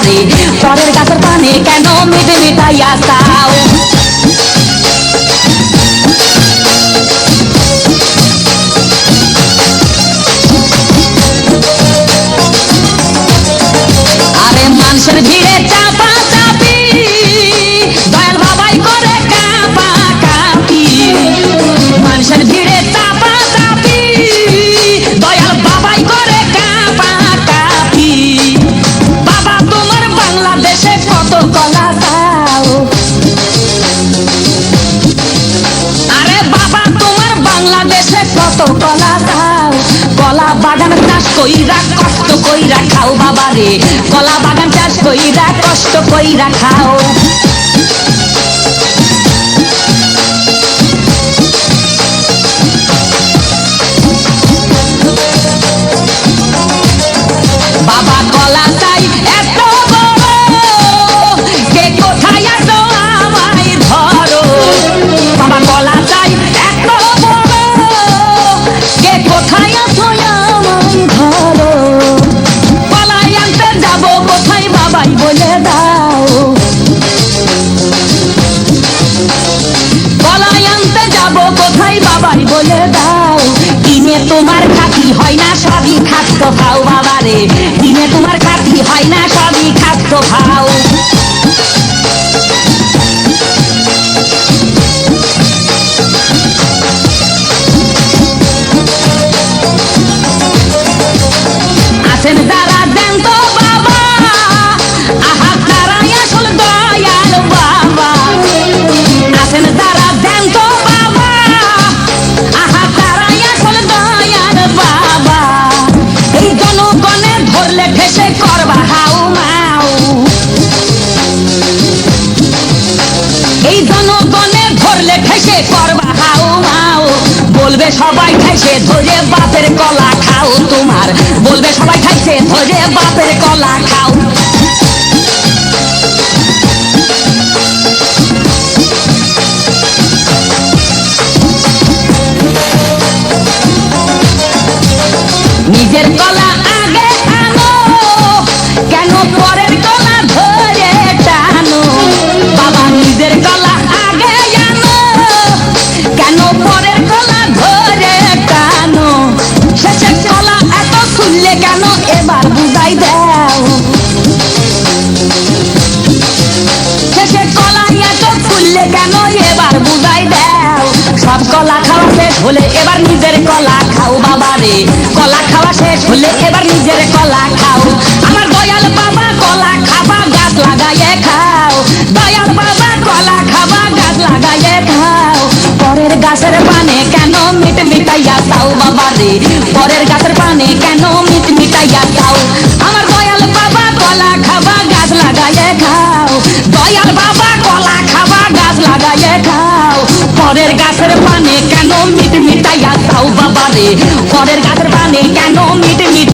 রে, পরের গাছের পানে কেন মিট মিটাইয়া চাও। আরে মানুষের ভিড়ে চাপা চাপি, দয়াল বাবাই করে কাপা কাপি। মানুষের ভিড়ে চাপা চাপি, দয়াল বাবাই করে কাপা কাপি। বাবা তোমার বাংলাদেশে কত কলা দাও, আরে বাবা তোমার বাংলাদেশে কত কলা দাও। কলা বাগান চাষ কইরা কষ্ট কইরা খাও বাবা রে, কলা বাগান চাষ কইরা কষ্ট কইরা খাও। বাবা কলা চাই এত বড়, কে কোথায় আছো আমায় ধরো। বাবা কলা চাই এত বড়, কে কোথায় আছো আমায় ধরো। কলাই আনতে যাবো কোথায় বাবাই বলে দাও। কলাই আনতে যাবো কোথায় বাবাই বলে দাও। দিনে তোমার খাতি হয় না সবই খাদ্য খাও বাবা রে, দিনে তোমার খাতি হয় না সবই খাদ্য খাও। আছেন যারা দেন তো বাবা, আহা তারাই আসল দয়াল বাবা। আছেন যারা দেন তো বাবা, আহা তারাই আসল দয়াল বাবা। এই জনগণে ধরলে ঠেসে করবা হাউ মাউ, এই জনগণে ধরলে ঠেসে করবা হাউ মাউ। বলবে সবাই খাইছে ধরে বাপের কলা খাও তোমার, বলবে সবাই খাইছে ধরে বাপের কলা খাও। নিজের কলা আগে আনো, কেন পরের কলা ধরে টানো। বাবা নিজের কলা আগে আনো, কেন পরের কলা ধরে টানো। শেষের কলা এত খুললে কেন এবার বুঝাই দাও। শেষের কলা এত খুললে কেন এবার বুঝাই দাও। সব কলা খাওয়া শেষ হলে এবার নিজের কলা খাও বাবা রে, কলা খাওয়া শেষ হলে এবার নিজের কলা খাও। আমার দয়াল বাবা কলা খাবা গাছ লাগাইয়ে খাও, দয়াল বাবা কলা খাবা গাছ লাগাইয়ে খাও। পরের গাছের পানে কেন মিট মিটাইয়া চাও বাবা রে, পরের গাছের পানে কেন মিট মিটাইয়া চাও। আমার দয়াল বাবা কলা খাবা গাছ লাগাইয়ে খাও, দয়াল বাবা কলা খাবা গাছ লাগাইয়ে খাও। পরের গাছের পানে কেন মিট মিটাইয়া চাও বাবা রে, পরের গাছের পানে কেন মিট মিট